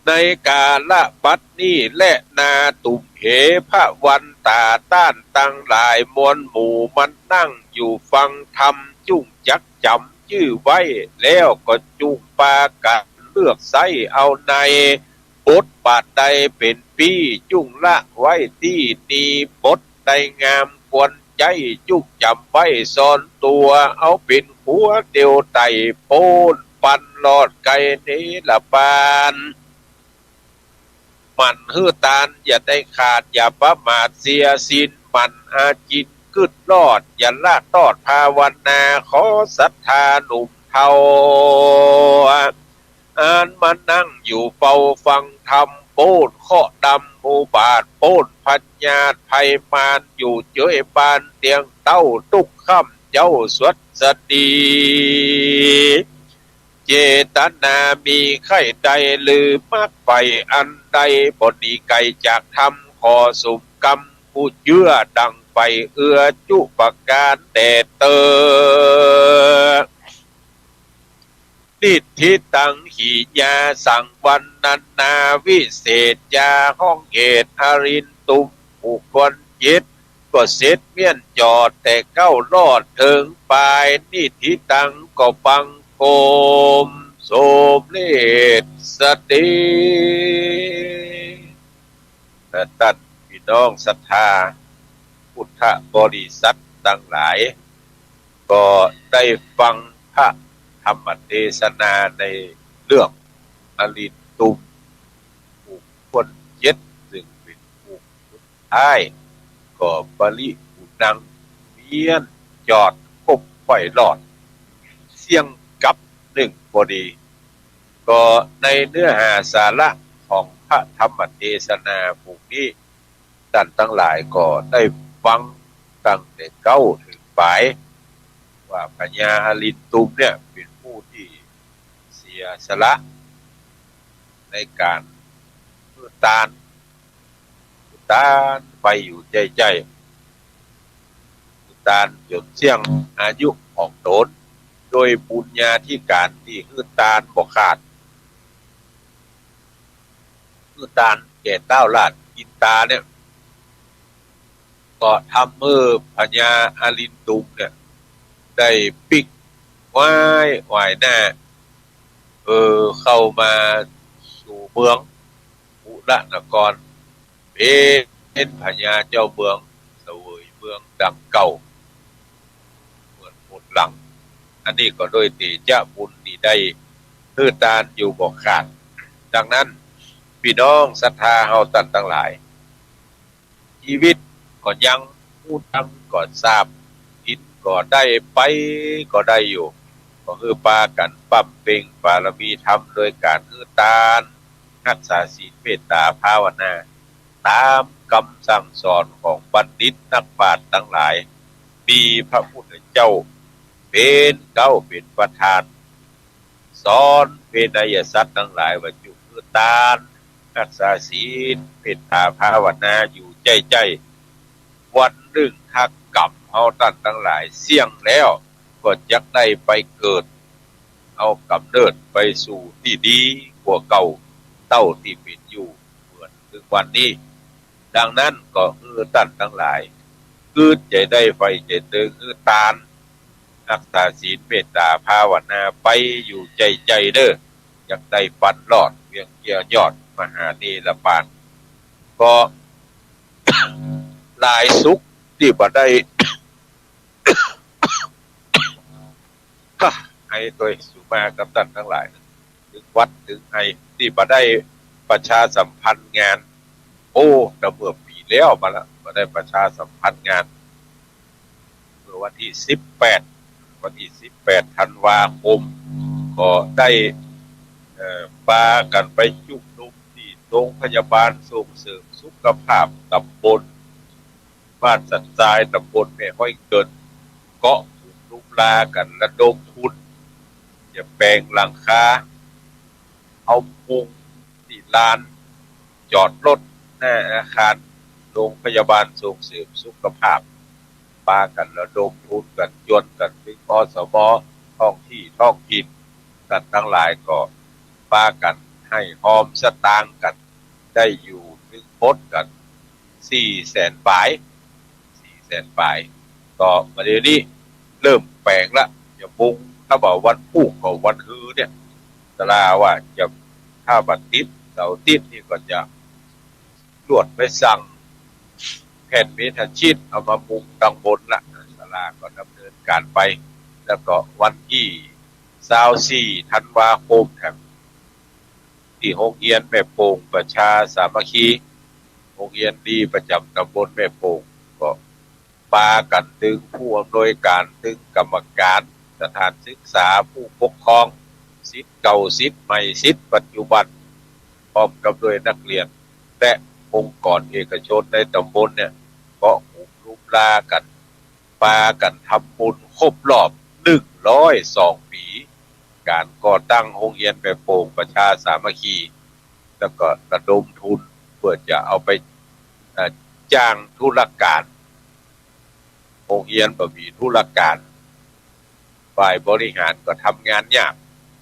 ในกาละบัดนี้และนาตุมเหพระวันตาต้านตั้งหลายมวลหมู่มันนั่งอยู่ฟังธรรมจุ่งจักจำชื่อไว้แล้วก็จุ่งปากันเลือกไซเอาในบทบาทใดเป็นปีจุ่งละไว้ที่นีบทใดงามควรใจจุ่งจำไว้ซ่อนตัวเอาเป็นหัวเดียวไต่โพนปันหลอดไก่เนละบานมันฮื้อตานอย่าได้ขาดอย่าประมาทเสียสินมันอาจินกึดรอดอย่าละตอดภาวนาขอศรัทธาหนุ่มเทาอ่านมานั่งอยู่เฝ้าฟังธรรมโปดข้อดำมูบาทโปดพัญญาไพมานอยู่เจยปานเตียงเต้าตุกค่ำเจ้าสวดสดีเจตนามีไข่ใดลือมากไปอันใดบดีไกจากธรรมขอสุมกรรมผู้เยื่อดังไปเอื้อจุปการแต่เตอนิทิตังหิยาสังวันนันนาวิเศษยาห้องเหตุอรินตุมผู้คนจิตก็เสร็จเมียนจอดแต่เก้าลอดถึงปลายนิทิตังก็บังโกมโสมเลศสติและตัดพี่น้องศรัทธาพุทธบริษัททั้งหลายก็ได้ฟังพระธรรมเทศนาในเรื่องอรินตุมผู้คนเจ็ดซึ่งเป็นผู้สุดท้ายก็บริบูนังเมียนจอดคบไฟหลอดเสี่ยงกับหนึ่งพอดีก็ในเนื้อหาสาระของพระธรรมเทศนาพวกนี้ท่านทั้งหลายก็ได้ฟังตั้งแต่เก้าถึงปลายว่าพญาอรินตุมเนี่ยเป็นผู้ที่เสียสละในการพืชตานไปอยู่ใจพืชตานจนเสี่ยงอายุของตนโดยปุญญาธิการที่พืชตานบ่ขาดพืชตานแก่เต้าลาดกินตาเนี่ย ก็ทำมือพญาอาลินตุมเนี่ยได้ปิกไหว้หน้าเข้ามาสู่เมืองอุระนครเป็นพญาเจ้าเมืองเสวยเมืองดังเก่าเหมือนหมดหลังอันนี้ก็โดยตีจะบุญที่ได้ทื่อตานอยู่บ่ขาดดังนั้นพี่น้องศรัทธาเฮาตันทั้งหลายชีวิตก็ยังพูดทั้งก่อนทราบกินก็ได้ไปก็ได้อยู่ก็คือปากันปั๊มเป่งบารมีธรรมโดยการคือตานรักษาศีลเมตตาภาวนาตามคำสั่งสอนของบัณฑิตนักปราชญ์ทั้งหลายมีพระพุทธเจ้าเป็นเป็นประธานสอนเป็นนัยสัตว์ทั้งหลายว่าอยู่คือตานรักษาศีลเมตตาภาวนาอยู่ใจวันหนึ่งถ้ากรรมเฮาท่านทั้งหลายเสี่ยงแล้วก็จักได้ไปเกิดเอากำเนิดไปสู่ที่ดีกว่าเก่าเต้าที่เป็นอยู่เหมือนถึงวันนี้ดังนั้นก็คือท่านทั้งหลายคือใจได้ไฟใจเติงคือตานรักษาศีลเมตตาภาวนาไปอยู่ใจเด้ออยากได้ฟันรอดเวียงเกียยอดมหาเนรปานก็หลายสุขที่บ่ได้ ให้โดยสุมากับท่านทั้งหลายถึงวัดถึงให้ที่บ่ได้ประชาสัมพันธ์งานโอ้แต่เมื่อปีแล้วมาละบ่ได้ประชาสัมพันธ์งานเมื่อวันที่18ธันวาคมก็ได้ปากันไปชุมนุมที่โรงพยาบาลส่งเสริมสุขภาพตำบลบ้านสันทรายตำบลแม่ห้อยเกินเกาะลุมลากันระดมทุนจะแปลงหลังคาเอามุงที่ลานจอดรถหน้าอาคารโรงพยาบาลส่งเสริมสุขภาพปากันระดมทุนกันยนกันถึงอสมท้องถิ่นกันทั้งหลายก็ปากันให้หอมสตางค์กันได้อยู่ถึงพดกัน400,000 ปลายก็ประเดี๋ยวนี้เริ่มแปลงละจะมุงถ้าบอกวันพูกกับวันฮือเนี่ยตลาว่าจะถ้าบัดติดเสาติดนี่ก็จะลวดไปสั่งแผ่นเมทัลชีตเอามามุงตังบนละตลาก็ดำเนินการไปแล้วก็วันที่24ธันวาคมครับที่โรงเรียนแม่โป่งประชาสามัคคีโรงเรียนดีประจำตำบลแม่โป่งก็ปากันถึงผู้อำนวยการถึงกรรมการสถานศึกษาผู้ปกครองศิษย์เก่าศิษย์ใหม่ศิษย์ปัจจุบันพร้อมกับด้วยนักเรียนและองค์กรเอกชนในตำบลเนี่ยก็รุมลากันปากันทำบุญครบรอบ102 ปีการก่อตั้งโรงเรียนแม่โป่งประชาสามัคคีแล้วก็ระดมทุนเพื่อจะเอาไปจ้างธุรการโรงเรียนบ่มีธุรการฝ่ายบริหารก็ทำงานยาก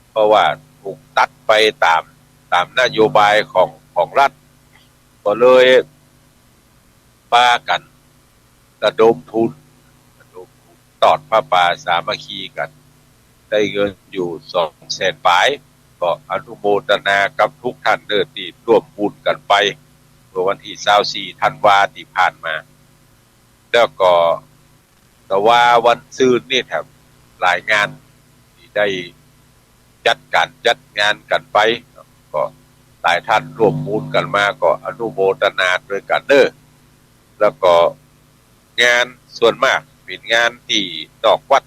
เพราะว่าถูกตัดไปตามนโยบายของรัฐก็เลยปากันระดมทุนตอดผ้าป่าสามัคคีกันได้เงินอยู่200,000 ปลายก็อนุโมทนากับทุกท่านเด้อที่ร่วมบุญกันไปเมื่อวันที่24ธันวาคมที่ผ่านมาแล้วก็แต่ว่าวันซืนนี่แถบหลายงานที่ได้จัดงานกันไปก็หลายท่านร่วมบุญกันมาก็อนุโมทนาด้วยกันเด้อแล้วก็งานส่วนมากเป็นงานที่นอกวัด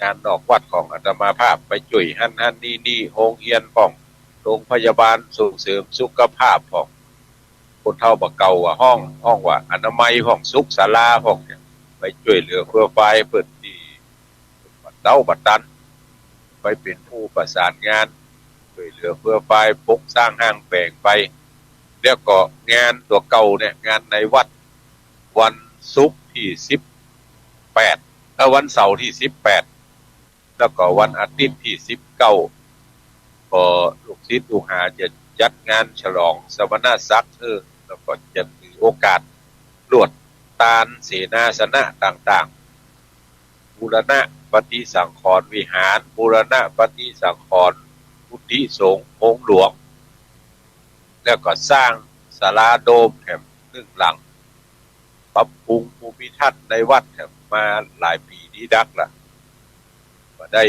งานนอกวัดของอาตมาภาพไปจุ่ยหันนี่โรงเรียนของโรงพยาบาลส่งเสริมสุขภาพของคนเฒ่าบ่เก่าว่าห้องว่าอนามัยของสุขศาลาของไปช่วยเหลือเพื่อฝ่ายเพิ่นที่บัดเต้าบัดตันไปเป็นผู้ประสานงานช่วยเหลือเพื่อฝ่ายปกสร้างห้างแปลงไปแล้วก็งานตัวเก่าเนี่ยงานในวัดวันศุกร์ที่18วันเสาร์ที่18แล้วก็วันอาทิตย์ที่19ก็ลูกศิษย์ลูกหาจะจัดงานฉลองสมณศักดิ์แล้วก็จะถือโอกาส ลวดตาลเสนาสนะต่างๆบูรณะปฏิสังขรณ์วิหารบูรณะปฏิสังขรณ์กุฏิสงฆ์องค์หลวงแล้วก็สร้างศาลาโดมแถม1 หลังปรับปรุงภูมิทัศน์ในวัดแถมมาหลายปีนี้ดักละก็ได้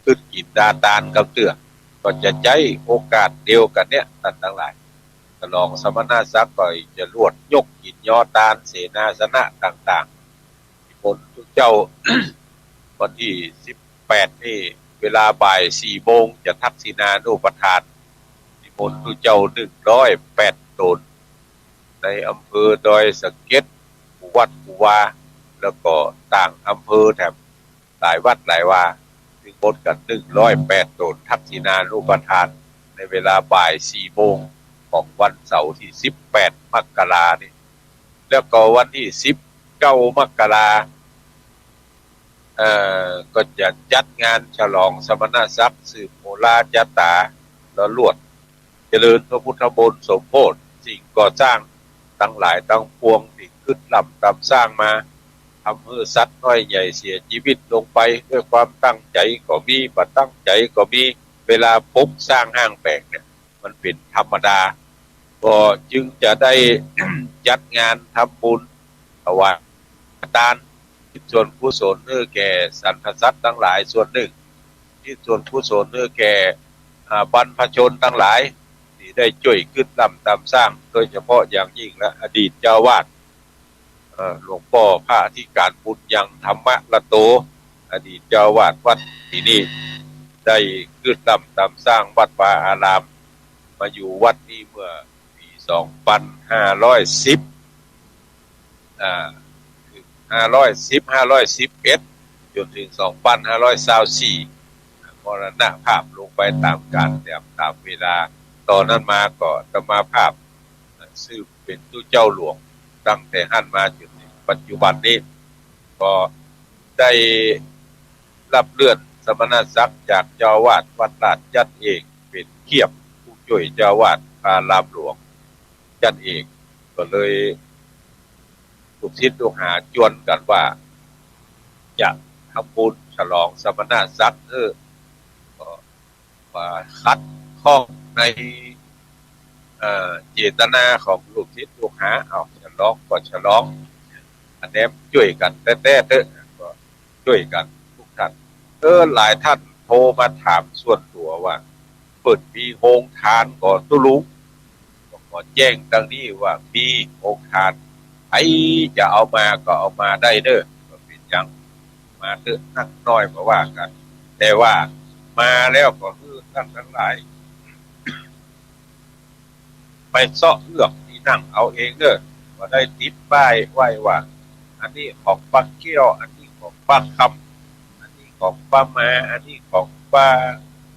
ขึ้นกินดาตานกับเตือก็จะใจโอกาสเดียวกันเนี่ยท่านทั้งหลายฉลองสมณศักดิ์ก็จะลวดยกหินยอตานเสนาสนะต่างๆที่มนต์ทุกเจ้า วันที่18นี่เวลาบ่าย4 โมงจะทักษิณานุปทานที่มนต์ทุกเจ้า108 ตนในอำเภอดอยสะเก็ดวัดกุวาแล้วก็ต่างอำเภอแถบหลายวัดหลายวาถึงมนต์กัน108 ตนทักษิณานุปทานในเวลาบ่าย4 โมงของวันเสาร์ที่18 มกราคมนี่แล้วก็วันที่19 มกราคมก็จะจัดงานฉลองสมณศักดิ์สืบโมราจาตาและลวดเจริญพระพุทธมนต์สมโภชสิ่งก่อสร้างทั้งหลายทั้งปวงที่ขึ้นลำตามสร้างมาทำให้สัตว์น้อยใหญ่เสียชีวิตลงไปด้วยความตั้งใจก็มีบ่ตั้งใจก็มีเวลาปุ๊บสร้างห้างแปลกเนี่ยมันเป็นธรรมดาก็จึงจะได้ จัดงานทำบุญถวายทานส่วนกุศลเนื้อแก่สรรพสัตว์ทั้งหลายส่วนหนึ่งที่ส่วนกุศลเนื้อแก่บรรพชนทั้งหลายที่ได้ช่วยขึ้นลำตามสร้างโดยเฉพาะอย่างยิ่งและอดีตเจ้าวาดหลวงพ่อพระอธิการบุญยังธรรมะละโตอดีตเจ้าวาดวัดที่นี่ได้ขึ้นลำตามสร้างวัดวาอารามมาอยู่วัดนี้เมื่อปี2510 511จนถึง2524มรณภาพลงไปตามกาลตามเวลาตอนนั้นมาก็ธรรมาภาพสืบเป็นตู้เจ้าหลวงตั้งแต่หันมาจนถึงปัจจุบันนี้ก็ได้รับเลื่อนสมณศักดิ์จากเจ้าวาดวัดลาดจันเอกเป็นเทียบผู้ช่วยเจ้าวาดอารามหลวงจันเอกก็เลยลูกศิษย์ลูกหาจวนกันว่าจะทำบุญฉลองสมณศักดิ์ก็มาคัดข้องในเจตนาของลูกศิษย์ลูกหาเอาฉลองก็ฉลองอันนี้ช่วยกันแต่ก็ช่วยกันทุกท่านหลายท่านโทรมาถามส่วนตัวว่าเปิดมีโรงทานก่อนตุลุงก็แจ้งดังนี้ว่ามีโรงทานไอ้จะเอามาก็เอามาได้เด้อก็เป็นอย่างมาเถอะนักน้อยมาว่ากันแต่ว่ามาแล้วก็คือท่านทั้งหลายไปเสาะเลือกที่นั่งเอาเองเด้อก็ได้ติดป้ายไว้ว่าอันนี้ของป้าเกี้ยวอันนี้ของป้าคำอันนี้ของป้ามาอันนี้ของป้า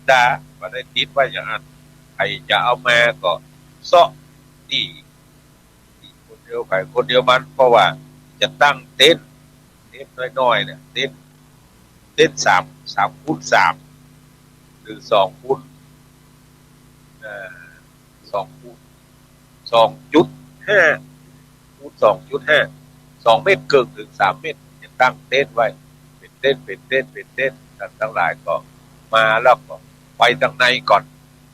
ดาก็ได้ติดไว้อย่างนั้นใครจะเอามาก็เสาะนี่คนเดียวใครคนเดียวมันเพราะว่าจะตั้งเต็นท์น้อยๆเนี่ยเต็นท์3x3หรือ2x2.5 คูณ 2.5 2 เมตรครึ่งถึง3 เมตรจะตั้งเต็นท์ไว้เป็นเต็นท์ท่านทั้งหลายก็มาแล้วก็ไปทางในก่อน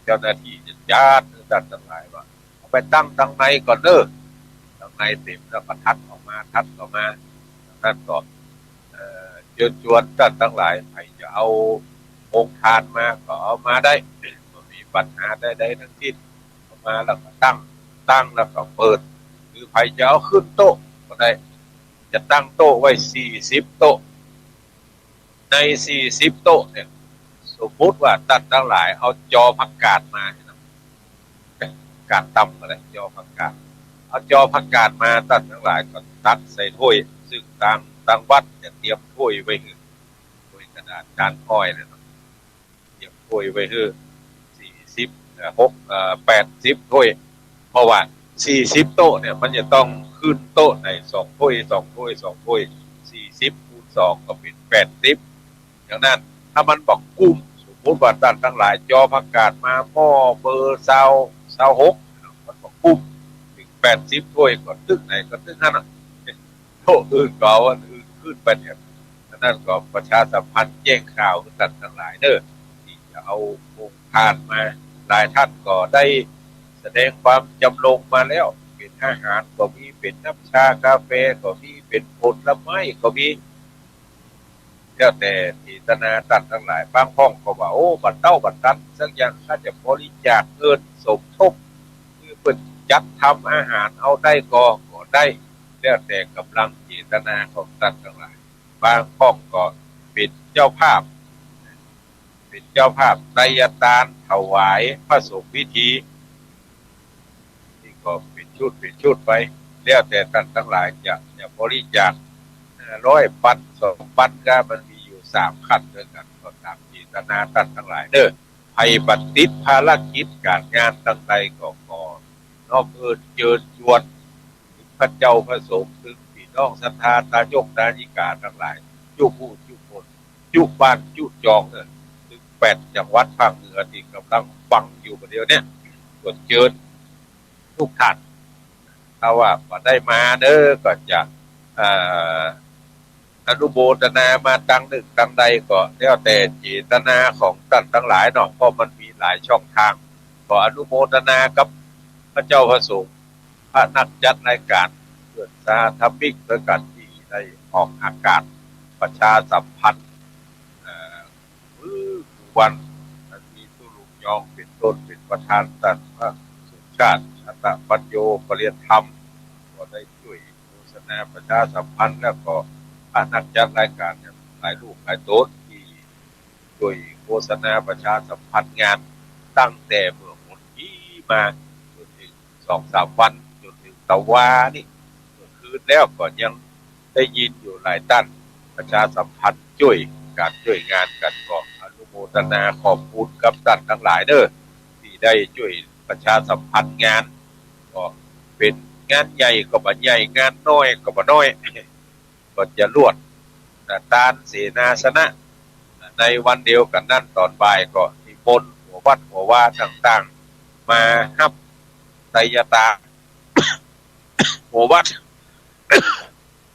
เจ้าหน้าที่จะญาติท่านทั้งหลายว่าเอาไปตั้งทางในก่อนเด้อทางในเต็มแล้วก็ทัดออกมาท่านก็ชวนท่านทั้งหลายใครจะเอาองค์ทานมาก็เอามาได้ไม่มีปัญหาใดๆทั้งสิ้นเอามาแล้วก็ตั้งแล้วก็เปิดหรือใครจะเอาขึ้นโต๊ะก็ได้จะตั้งโต๊ะไว้40 โต๊ะใน40 โต๊ะเนี่ยสมมติว่าท่านทั้งหลายเอาจอผักกาดมาการตำอะไรจอผักกาดเอาจอผักกาดมาท่านทั้งหลายก็ตักใส่ถ้วยซึ่งทางวัดจะเตรียมถ้วยไว้ให้ถ้วยกระดาษจานอ้อยเนี่ยเตรียมถ้วยไว้ให้80 ถ้วยเพราะว่า40 โต๊ะเนี่ยมันจะต้องขึ้นโต๊ะใน2 ถ้วย40 คูณ 2ก็เป็น80อย่างนั้นถ้ามันบอกกุ้มสมมติว่าท่านทั้งหลายจอผักกาดมาหม้อเบอร์26มันบอกกุ้มถึง 80ถ้วยก็ตึกไหนก็ตึกนั่นน่ะโต๊ะอื่นก็เอาอันอื่นขึ้นไปเนี่ยนั่นก็ประชาสัมพันธ์แจ้งข่าวกันทั้งหลายเด้อที่จะเอาโครงการมาหลายท่านก็ได้แสดงความจำลงมาแล้วเป็นอาหารก็มีเป็นน้ำชากาแฟก็มีเป็นผลไม้ก็มีแล้วแต่ที่ตนาตัดทั้งหลายบางห้องก็ว่าโอ้บัดเต้าบัดตันสักอย่างถ้าจะบริจาคเงินสมทบคือเป็นจัดทำอาหารเอาได้ก็ได้แล้วแต่กำลังเจตนาของตัดทั้งหลายบางห้องก็เป็นเจ้าภาพไตรยทานถวายพระสงฆ์พิธีที่ก็เป็นชุดไปแล้วแต่ท่านทั้งหลายจะบริจาค100 ปัน2 ปันก็มันมีอยู่3ขั้นด้วยกันก็ตามเจตนาท่านทั้งหลายเด้อภัยบัติดภารกิจการงานต่างใดก็น้อมเชิญชวนพระเจ้าพระสงฆ์ถึงพี่น้องศรัทธาตายกตาญิกาทั้งหลายจุผู้จุคนจุบ้านจุจองถึง8 จังหวัดภาคเหนือที่กำลังฟังอยู่ประเดี๋ยวนี้ก็เชิญทุกท่านถ้าว่าบ่ได้มาเด้อก็จะอนุโมทนามาตั้งหนึ่งตั้งใดก็แล้วแต่เจตนาของท่านทั้งหลายเนาะเพราะมันมีหลายช่องทางก็อนุโมทนากับพระเจ้าพระสงฆ์พระนักจัดรายการเพื่อสาธมิกด้วยกันที่ได้ออกอากาศประชาสัมพันธ์วันมีตุลุงยองเป็นต้นเป็นประธานตันพระสุชาติอัตปัญโยปริยธรรมก็ได้ช่วยโฆษณาประชาสัมพันธ์แล้วก็พระนักจัดรายการหลายลูกหลายโต๊ะที่ช่วยโฆษณาประชาสัมพันธ์งานตั้งแต่เมื่อวันที่มาจนถึง2-3 วันจนถึงตะวานี่เมื่อคืนแล้วก็ยังได้ยินอยู่หลายท่านประชาสัมพันธ์ช่วยงานกันก็อนุโมทนาขอบคุณกับท่านทั้งหลายเด้อที่ได้ช่วยประชาสัมพันธ์งานก็เป็นงานใหญ่ก็บ่ใหญ่งานน้อยก็บ่น้อยก็จะรวดตานเสนาสนะในวันเดียวกันนั่นตอนบ่ายก็นิมนต์หัววัดหัวว่าต่างๆมาฮับไตรยตา หัววัด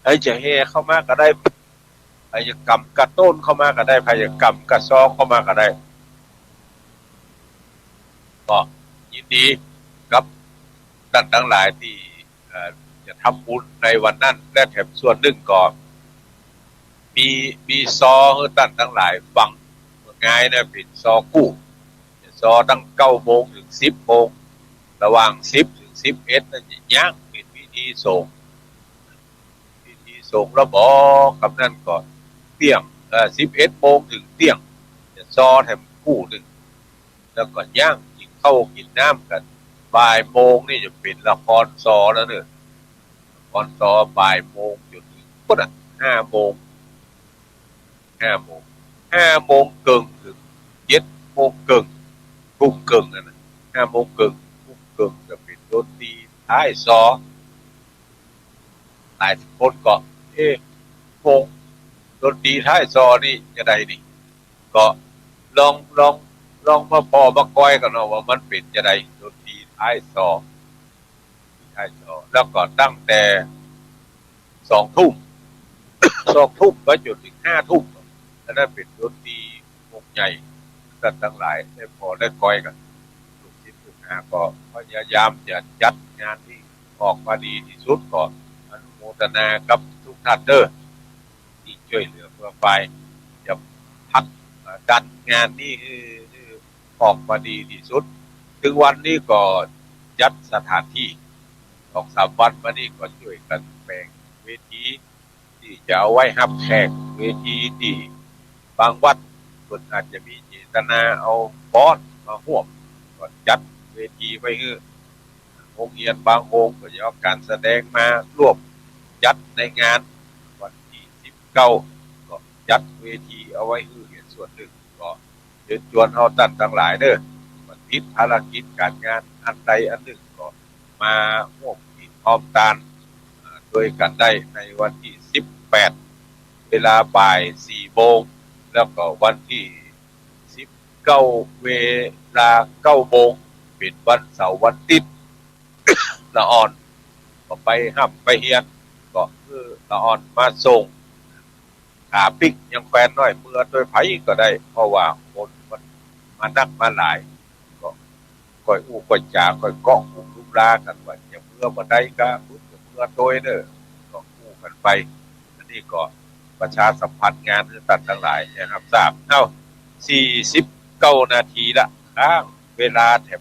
ไอ้จะเฮเข้ามาก็ได้พยกรรมกระต้นเข้ามาก็ได้พยกรรมกระซองเข้ามาก็ได้ก็ยินดีกับท่านทั้งหลายที่จะทำบุญในวันนั้นและแถมส่วนหนึ่งก็มีซอให้ท่านทั้งหลายฟังง่ายนะเป็นซอคู่ซอตั้ง9 โมงถึง 10 โมงระหว่าง10 ถึง 11นั่นจะย่างเป็นพิธีส่งแล้วบอกคำนั้นก็เที่ยง11 โมงถึงเที่ยงจะซอแถมคู่หนึ่งแล้วก็ย่างกินข้าวกินน้ำกันบ่ายโมงนี่จะเป็นละครซอแล้วเนี่ยละครซอบ่ายโมงจนถึงปุ๊บ5 โมงเกินถึง7 โมงเกินทุ่มเกินนั่นนะ5 โมงเกินทุ่มเกินจะเป็นดนตรีท้ายซอหลายคนก็โมงดนตรีท้ายซอนี่จะได้ดิก็ลองมาพอมาก้อยกันเนาะว่ามันเป็นจะได้ดนตรีท้ายซอแล้วก็ตั้งแต่2 ทุ่มไปจนถึง5 ทุ่มนั่นเป็นดนตรีวงใหญ่ท่านทั้งหลายได้พอได้ก้อยกันทุกทิศทุกทางก็พยายามจะจัดงานที่ออกมาดีที่สุดก็อนุโมทนากับทุกท่านเด้อที่ช่วยเหลือเพื่อไปจะพักดันงานนี้ออกมาดีที่สุดถึงวันนี้ก็จัดสถานที่2-3 วันมานี้ก็ช่วยกันแบ่งเวทีที่จะเอาไว้รับแขกเวทีที่บางวัดคนอาจจะมีเจตนาเอาบอสมาห่วงก็จัดเวทีไว้คือโรงเรียนบางองค์ก็จะเอาการแสดงมาร่วมจัดในงานวันที่19ก็จัดเวทีเอาไว้คือเห็นส่วนหนึ่งก็เชิญชวนเอาท่านทั้งหลายเด้อมาติดภารกิจการงานอันใดอันหนึ่งก็มาร่วมกินพร้อมตานด้วยกันได้ในวันที่18เวลาบ่าย 4 โมงแล้วก็วันที่19เวลา 9 โมงเป็นวันเสาร์วันอาทิตย์ละอ่อน ก็ไปห้ำไปเฮียนก็คือละอ่อนมาส่งขาปิกยังแฟนน้อยเมื่อโดยไผก็ได้เพราะว่าคนมันมานักมาหลายก็ค่อยอู้ค่อยจาค่อยเกาะหูลุมลากันว่าอย่าเมื่อมาได้ก็พุทธอย่าเมื่อโดยเด้อก็อู้กันไปอันนี้ก็ประชาสัมพันธ์งานคือตัดทั้งหลายนะครับทราบ49 นาทีละค้างเวลาแถม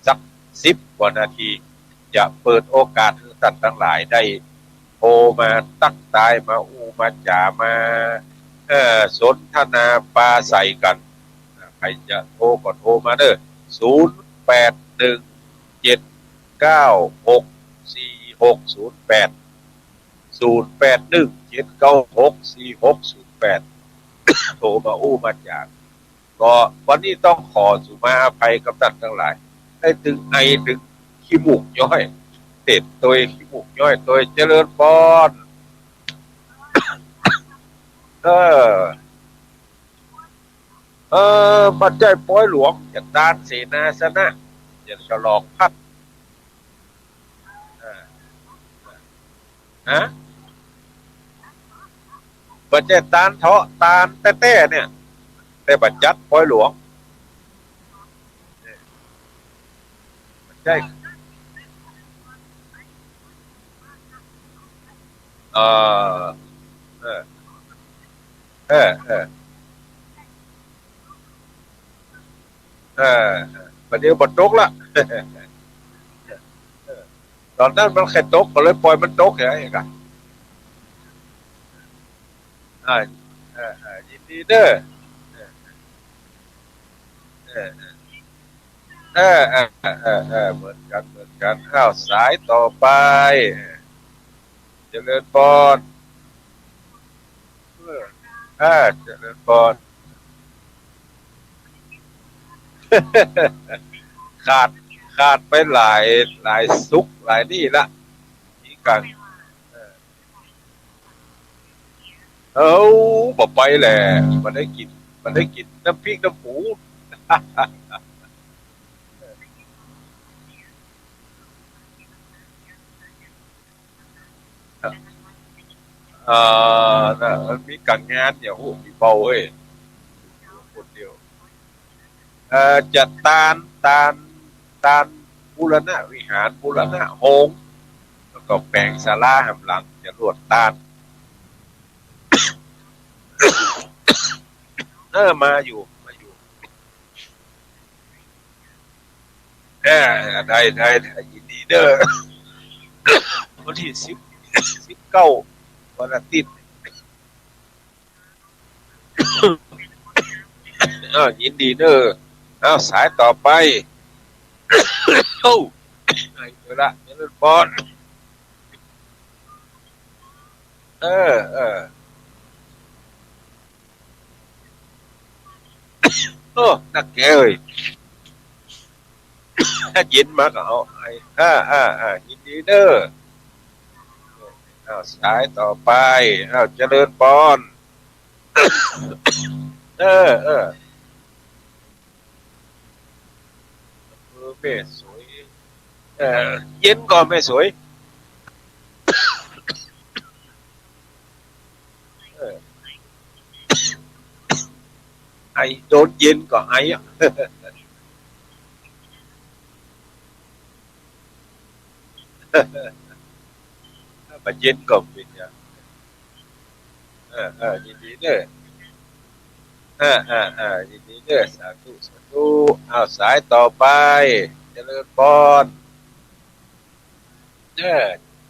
สัก10 กว่านาทีจะเปิดโอกาสให้ท่านทั้งหลายได้โทรมาตักตายมาอู้มาจ่ามาสนทนาปาใส่กันใครจะโทรก็โทรมาเด้อ0817964608 0817964608โทรมาอู้มาจ่าก็วันนี้ต้องขอสุมาอภัยกับท่านทั้งหลายได้ถึงไอถึงขี้มูกย้อยเต็ดตัวขี้มูกย้อยตัวเจริญพรปัจจัยป้อยหลวงจากด้านเสนาสนะอย่างฉลองพัดปัจจัยตานเถาะตานแต้ๆเนี่ยแต่บัญญัติป้อยหลวงปัจจัยเออเออเออเออประเดี๋ยวบนตกละตอนนั้นมันแค่ตกก็เลยปล่อยมันตกอย่างนี้กันยินดีเด้อเหมือนกันข้าวสายต่อไปเจริญพรเจริญพรขาดไปหลายสุกหลายนี่ละนี่กันบอกไปแหละมันได้กินน้ำพริกน้ำหมูมันมีการงานอย่างมีเบาเฮ้ยคนเดียวจัดตานบูรณะวิหารบูรณะโฮงแล้วก็แปลงศาลาหำหลังจะรวดตานมาอยู่ได้ยินดีเด้อวันที่19วันอาทิตย์ยินดีเด้อสายต่อไปไอ้เวลาเล่นบอลนักแกเอ้ยถ้าเย็นมากเอายินดีเด้อสายต่อไปเจริญพรไม่สวยเย็นก็ไม่สวยไอโดนเย็นก็ไอมาเย็นก็เป็นอย่างยินดีเด้ยินดีเด้อสาธุสายต่อไปเจริญพร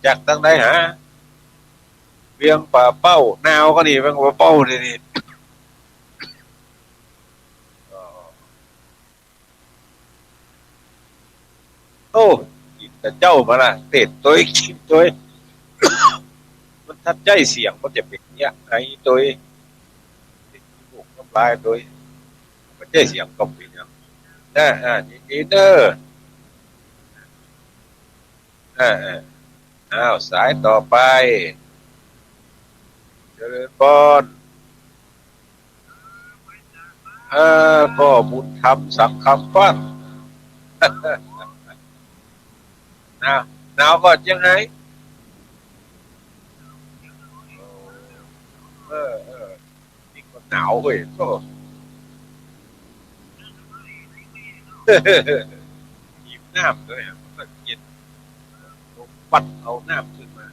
จากตั้งไหนฮะเวียงป่าเป้านาวก็นี่เวียงป่าเป้านี่โอ้กินแต่เจ้ามาละเตะตัวกินตัวมันทัดใจเสียงมันจะเป็นเนี้ยไอ้ตัวลูกน้ำลายตัวมันใจเสียงก็เป็นอย่างยินดีเด้อสายต่อไปเจริญพรก็บุญธรรมสังคำฟังหนาวก็ยังไง นี่ก็หนาวเว้ยก็ยิบน้ำด้วยมันก็เย็นลมปัดเอาน้ำขึ้นมา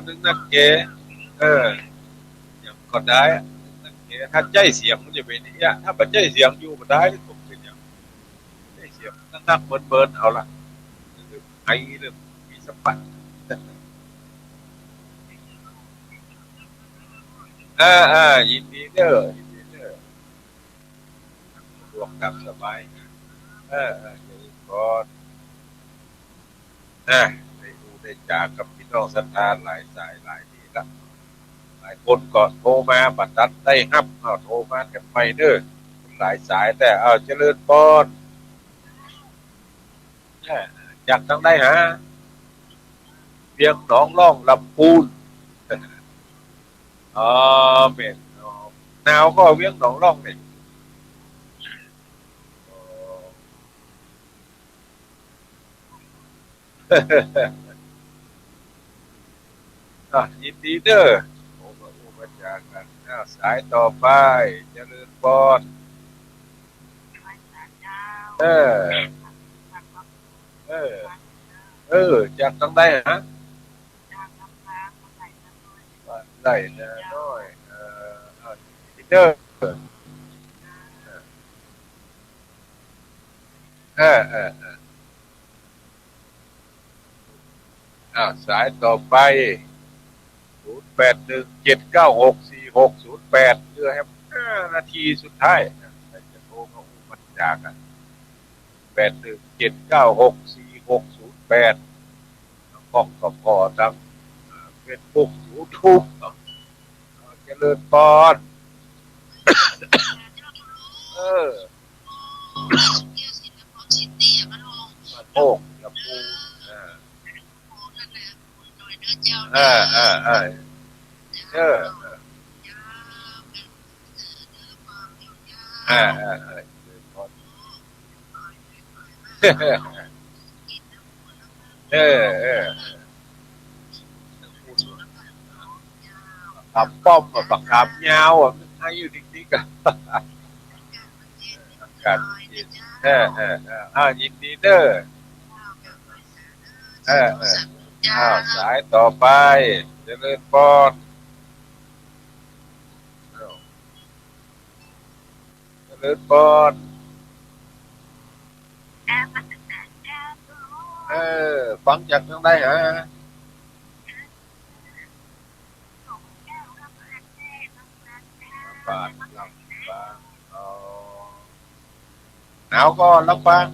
นึกนักเก๋อย่างก็ได้นักเก๋ถ้าใจเสียงมันจะเป็นอย่างนี้ถ้าปัจจัยเสียงอยู่มาได้ผมเป็นอย่างใจเสียงนักเบิร์นเอาละไอ้เรื่องมีสัมผัสยินดีเด้อยินดีเด้อรวมกับสบายเดี๋ยวก่อนได้ดูได้จากกับพี่น้องศรัทธาหลายสายหลายดีละหลายคนก็โทรมาบัดนั้นได้ฮับโทรมากันไปเด้อหลายสายแต่เจริญพรอยากต้องได้ฮะเพียงหนองล่องลำพูนเป็นหนาวก็เวียงหนองร่องเนี่ยยินดีเด้อโอ้มาจากกันสายต่อไปเจริญพรเออเอจากต้องได้ฮะได้นะน้อยเด้อเออเออสายต่อไป0817964608เหลือให้นาทีสุดท้ายจะโทรมาอุปจากกัน0817964608ข้องก็พอทั้งเป็นพวกยูทูบเจริญพรโอ้กระปูคำป้อมปากคำยาวให้อยู่ติ๊กๆกันอากาศเย็นยินดีเด้อสายต่อไปเจริญพรเจริญพรฟังจากทางใดฮะบาดลำบางหนาวก็ลำบาง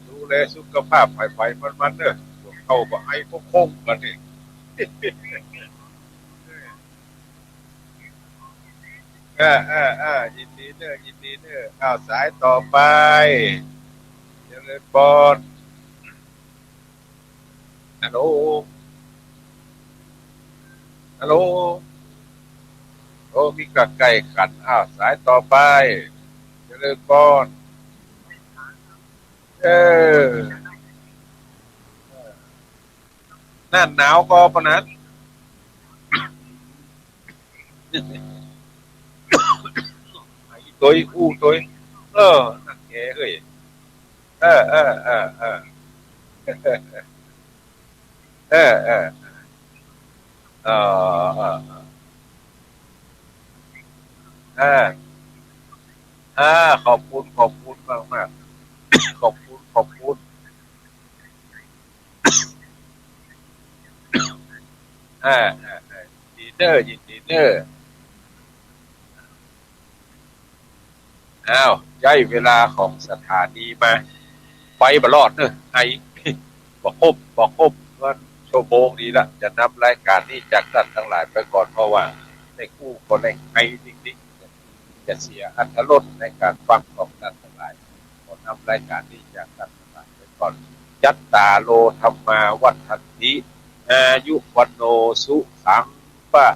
ดูแลสุขภาพไปมันเนอะเข้าก็ไอ้ก็คงกันนี่ยินดีเด้อยินดีเด้อสายต่อไปเจริญพรฮัลโหลฮัลโหลมีกระไก่ขันสายต่อไปเจริญพรนั่นหนาวก็ปะนั้นตัวตัวนักแกเฮ้ยเออเออเออเออเออเออเออเออขอบคุณมากขอบคุณดีเด้อยินดีเด้อใช้เวลาของสถานีมาไปบลอดเนอะไอ้บอกครบว่าชั่วโมงนี้ละจะนำรายการนี้จากท่านทั้งหลายไปก่อนเพราะว่าในคู่คนในไอ้นิ่งๆจะเสียอรรถรสในการฟังของท่านทั้งหลายขอนำรายการนี้จากท่านทั้งหลายไปก่อนยัตตาโลธรรมาวัฏันติอายุวันโนสุขังปะ